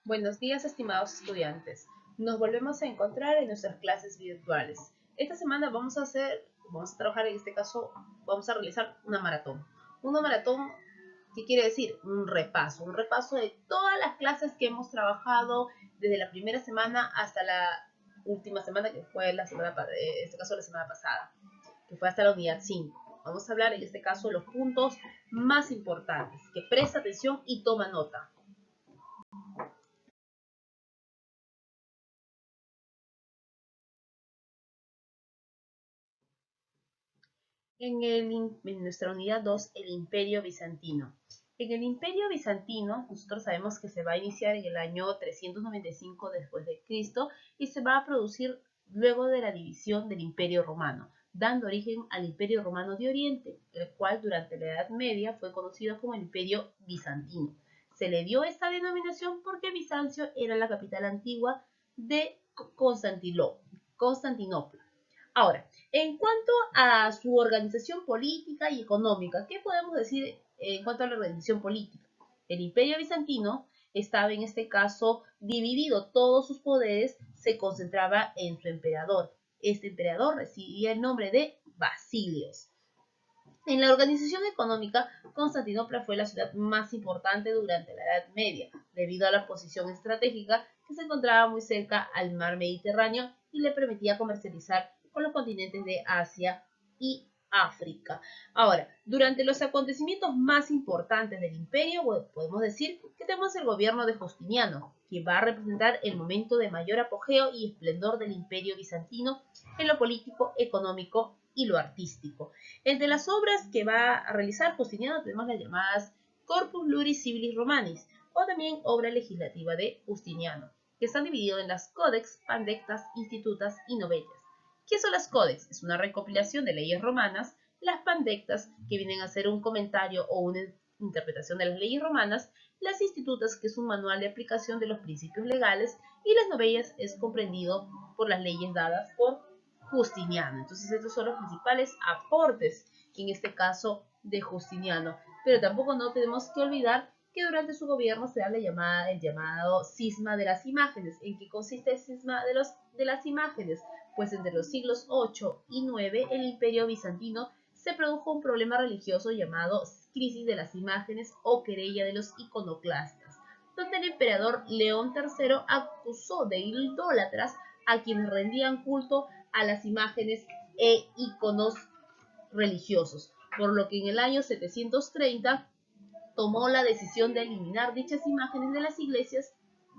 Buenos días, estimados estudiantes. Nos volvemos a encontrar en nuestras clases virtuales. Esta semana vamos a trabajar en este caso, vamos a realizar una maratón. Una maratón, ¿qué quiere decir? Un repaso de todas las clases que hemos trabajado desde la primera semana hasta la última semana, que fue la semana pasada, que fue hasta la unidad 5. Vamos a hablar en este caso de los puntos más importantes, que presta atención y toma nota. En nuestra unidad 2, el Imperio Bizantino. En el Imperio Bizantino, nosotros sabemos que se va a iniciar en el año 395 después de Cristo y se va a producir luego de la división del Imperio Romano, dando origen al Imperio Romano de Oriente, el cual durante la Edad Media fue conocido como el Imperio Bizantino. Se le dio esta denominación porque Bizancio era la capital antigua de Constantinopla. Ahora, en cuanto a su organización política y económica, ¿qué podemos decir en cuanto a la organización política? El Imperio Bizantino estaba en este caso dividido, todos sus poderes se concentraba en su emperador. Este emperador recibía el nombre de Basilios. En la organización económica, Constantinopla fue la ciudad más importante durante la Edad Media, debido a la posición estratégica que se encontraba muy cerca al mar Mediterráneo y le permitía comercializar con los continentes de Asia y África. Ahora, durante los acontecimientos más importantes del imperio, podemos decir que tenemos el gobierno de Justiniano, que va a representar el momento de mayor apogeo y esplendor del imperio bizantino en lo político, económico y lo artístico. Entre las obras que va a realizar Justiniano tenemos las llamadas Corpus Juris Civilis Romanis, o también obra legislativa de Justiniano, que están divididos en las Codex, Pandectas, Institutas y Novellas. ¿Qué son las Codex? Es una recopilación de leyes romanas. Las Pandectas, que vienen a ser un comentario o una interpretación de las leyes romanas. Las Institutas, que es un manual de aplicación de los principios legales. Y las Novellas es comprendido por las leyes dadas por Justiniano. Entonces estos son los principales aportes, en este caso, de Justiniano. Pero tampoco no tenemos que olvidar que durante su gobierno se da el llamado cisma de las imágenes. ¿En qué consiste el cisma de las imágenes? Pues entre los siglos 8 y 9 el imperio bizantino se produjo un problema religioso llamado crisis de las imágenes o querella de los iconoclastas, donde el emperador León III acusó de idólatras a quienes rendían culto a las imágenes e iconos religiosos, por lo que en el año 730 tomó la decisión de eliminar dichas imágenes de las iglesias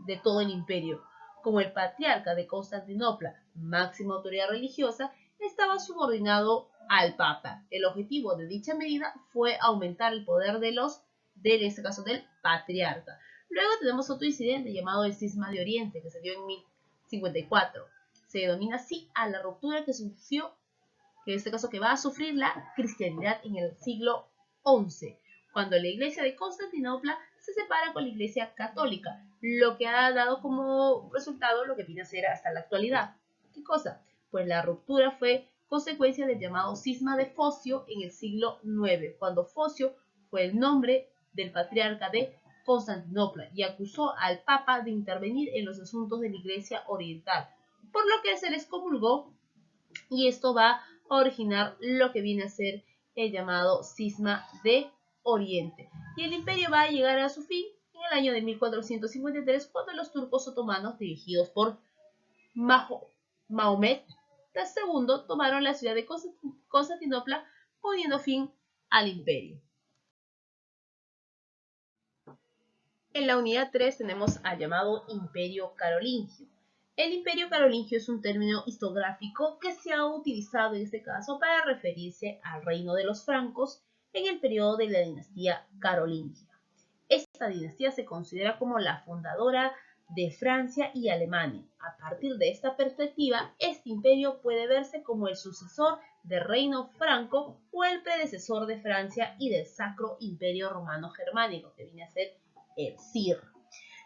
de todo el imperio. Como el patriarca de Constantinopla, máxima autoridad religiosa, estaba subordinado al Papa. El objetivo de dicha medida fue aumentar el poder en este caso del patriarca. Luego tenemos otro incidente llamado el Cisma de Oriente, que se dio en 1054. Se denomina así a la ruptura que sufrió, que en este caso que va a sufrir la cristianidad en el siglo XI, cuando la iglesia de Constantinopla se separa con la iglesia católica, lo que ha dado como resultado lo que viene a ser hasta la actualidad. ¿Qué cosa? Pues la ruptura fue consecuencia del llamado cisma de Focio en el siglo IX, cuando Focio fue el nombre del patriarca de Constantinopla y acusó al Papa de intervenir en los asuntos de la iglesia oriental, por lo que se les excomulgó, y esto va a originar lo que viene a ser el llamado cisma de Oriente. Y el imperio va a llegar a su fin en el año de 1453, cuando los turcos otomanos, dirigidos por Mahomet II, tomaron la ciudad de Constantinopla, poniendo fin al imperio. En la unidad 3 tenemos al llamado Imperio Carolingio. El Imperio Carolingio es un término historiográfico que se ha utilizado en este caso para referirse al reino de los francos en el periodo de la dinastía carolingia. Esta dinastía se considera como la fundadora de Francia y Alemania. A partir de esta perspectiva, este imperio puede verse como el sucesor del reino franco o el predecesor de Francia y del Sacro Imperio Romano Germánico, que viene a ser el CIR.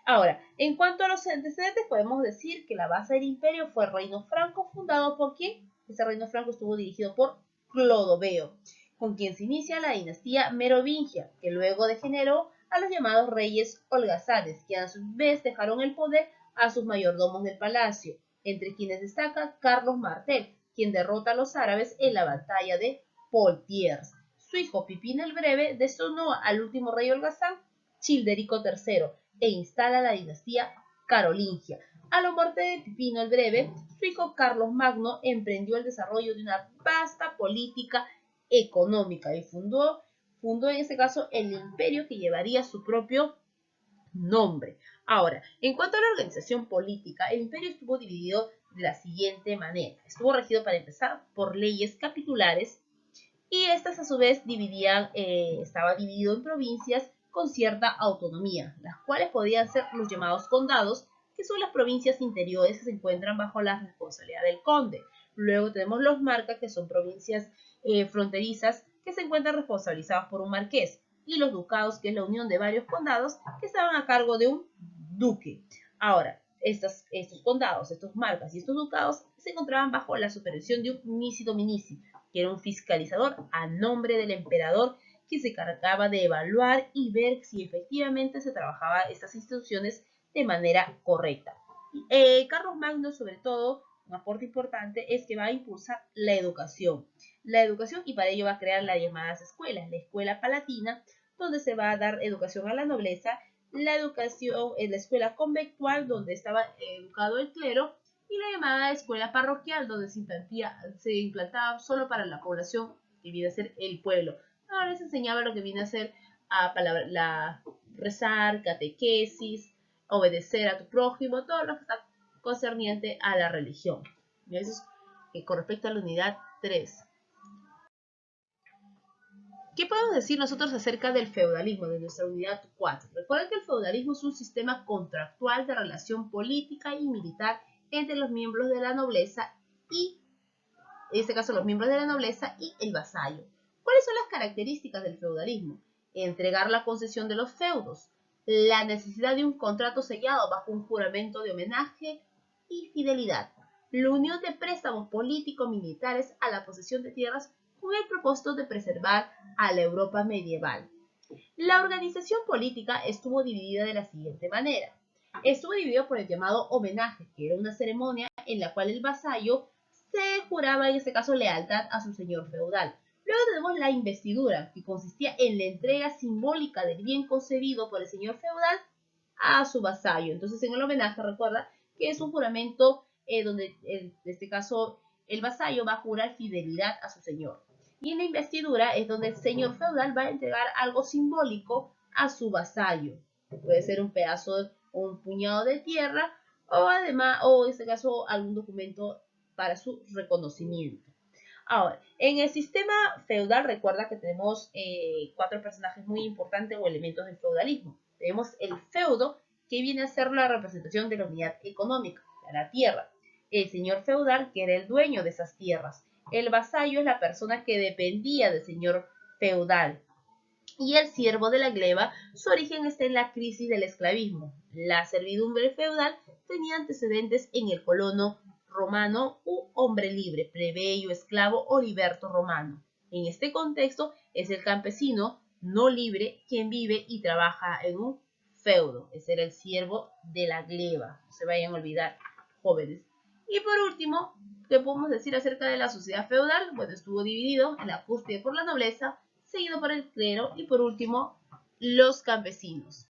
Ahora, en cuanto a los antecedentes, podemos decir que la base del imperio fue el reino franco, fundado por ¿quién? Ese reino franco estuvo dirigido por Clodoveo, con quien se inicia la dinastía merovingia, que luego degeneró a los llamados reyes holgazanes, que a su vez dejaron el poder a sus mayordomos del palacio, entre quienes destaca Carlos Martel, quien derrota a los árabes en la batalla de Poitiers. Su hijo Pipín el Breve destronó al último rey holgazán, Childerico III, e instala la dinastía carolingia. A la muerte de Pipino el Breve, su hijo Carlos Magno emprendió el desarrollo de una vasta política económica y fundó en este caso el imperio que llevaría su propio nombre. Ahora, en cuanto a la organización política, el imperio estuvo dividido de la siguiente manera. Estuvo regido, para empezar, por leyes capitulares, y estas a su vez estaba dividido en provincias con cierta autonomía, las cuales podían ser los llamados condados, que son las provincias interiores que se encuentran bajo la responsabilidad del conde. Luego tenemos los marcas, que son provincias fronterizas que se encuentran responsabilizadas por un marqués, y los ducados, que es la unión de varios condados que estaban a cargo de un duque. Ahora, estos condados, estos marcas y estos ducados se encontraban bajo la supervisión de un missi dominici, que era un fiscalizador a nombre del emperador, que se encargaba de evaluar y ver si efectivamente se trabajaba estas instituciones de manera correcta. Carlos Magno, sobre todo, un aporte importante es que va a impulsar la educación, y para ello va a crear las llamadas escuelas, la escuela palatina, donde se va a dar educación a la nobleza, la educación en la escuela conventual, donde estaba educado el clero, y la llamada escuela parroquial, donde se implantaba solo para la población que viene a ser el pueblo. Ahora les enseñaba lo que viene a ser rezar, catequesis, obedecer a tu prójimo, todo lo que está concerniente a la religión. Y eso es con respecto a la unidad 3. ¿Qué podemos decir nosotros acerca del feudalismo, de nuestra unidad 4? Recuerden que el feudalismo es un sistema contractual de relación política y militar entre los miembros de la nobleza y, en este caso, los miembros de la nobleza y el vasallo. ¿Cuáles son las características del feudalismo? Entregar la concesión de los feudos, la necesidad de un contrato sellado bajo un juramento de homenaje y fidelidad, la unión de préstamos político-militares a la posesión de tierras con el propósito de preservar a la Europa medieval. La organización política estuvo dividida de la siguiente manera. Estuvo dividido por el llamado homenaje, que era una ceremonia en la cual el vasallo se juraba, en este caso, lealtad a su señor feudal. Luego tenemos la investidura, que consistía en la entrega simbólica del bien concebido por el señor feudal a su vasallo. Entonces, en el homenaje, recuerda que es un juramento donde, en este caso, el vasallo va a jurar fidelidad a su señor. Y en la investidura es donde el señor feudal va a entregar algo simbólico a su vasallo. Puede ser un pedazo o un puñado de tierra, o además, o en este caso, algún documento para su reconocimiento. Ahora, en el sistema feudal, recuerda que tenemos 4 personajes muy importantes o elementos del feudalismo. Tenemos el feudo, que viene a ser la representación de la unidad económica, de la tierra. El señor feudal, que era el dueño de esas tierras. El vasallo es la persona que dependía del señor feudal. Y el siervo de la gleba, su origen está en la crisis del esclavismo. La servidumbre feudal tenía antecedentes en el colono romano u hombre libre, plebeyo, esclavo o liberto romano. En este contexto es el campesino no libre quien vive y trabaja en un feudo. Ese era el siervo de la gleba. No se vayan a olvidar, jóvenes. Y por último, ¿qué podemos decir acerca de la sociedad feudal? Bueno, estuvo dividido en la cúspide por la nobleza, seguido por el clero y por último los campesinos.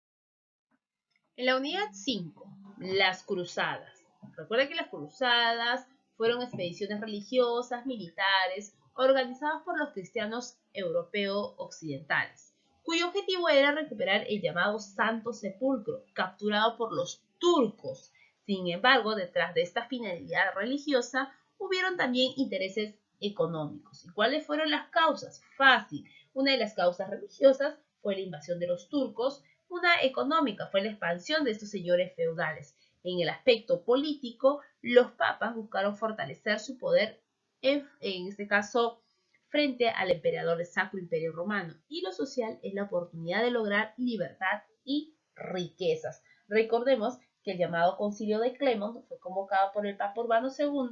En la unidad 5, las cruzadas. Recuerda que las cruzadas fueron expediciones religiosas, militares, organizadas por los cristianos europeos occidentales, cuyo objetivo era recuperar el llamado Santo Sepulcro, capturado por los turcos. Sin embargo, detrás de esta finalidad religiosa, hubieron también intereses económicos. ¿Y cuáles fueron las causas? Fácil. Una de las causas religiosas fue la invasión de los turcos. Una económica fue la expansión de estos señores feudales. En el aspecto político, los papas buscaron fortalecer su poder, en este caso, frente al emperador del Sacro Imperio Romano. Y lo social es la oportunidad de lograr libertad y riquezas. Recordemos que el llamado Concilio de Clermont fue convocado por el Papa Urbano II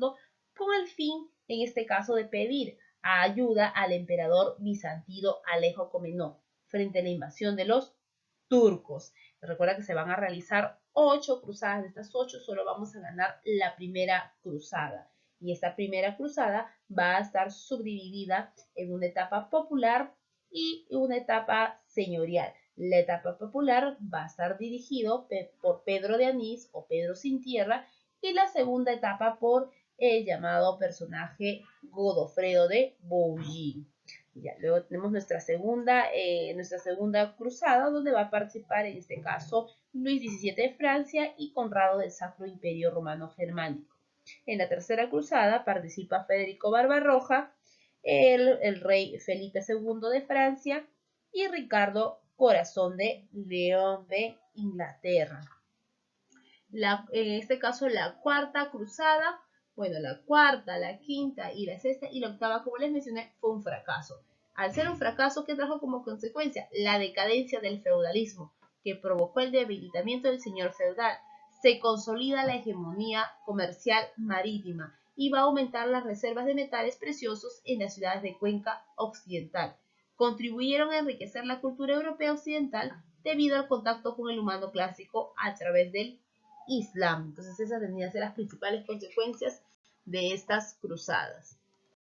con el fin, en este caso, de pedir ayuda al emperador bizantino Alejo Comneno frente a la invasión de los turcos. Recuerda que se van a realizar 8 cruzadas. De estas 8 solo vamos a ganar la primera cruzada. Y esta primera cruzada va a estar subdividida en una etapa popular y una etapa señorial. La etapa popular va a estar dirigido por Pedro de Anís o Pedro sin tierra, y la segunda etapa por el llamado personaje Godofredo de Bouillon. Ya, luego tenemos nuestra segunda cruzada, donde va a participar en este caso Luis XVII de Francia y Conrado del Sacro Imperio Romano Germánico. En la tercera cruzada participa Federico Barbarroja, el rey Felipe II de Francia y Ricardo Corazón de León de Inglaterra. En este caso, la cuarta cruzada, bueno, la cuarta, la quinta y la sexta y la octava, como les mencioné, fue un fracaso. Al ser un fracaso, ¿qué trajo como consecuencia? La decadencia del feudalismo, que provocó el debilitamiento del señor feudal. Se consolida la hegemonía comercial marítima y va a aumentar las reservas de metales preciosos en las ciudades de Cuenca Occidental. Contribuyeron a enriquecer la cultura europea occidental debido al contacto con el humano clásico a través del Islam. Entonces esas tendrían que ser las principales consecuencias de estas cruzadas.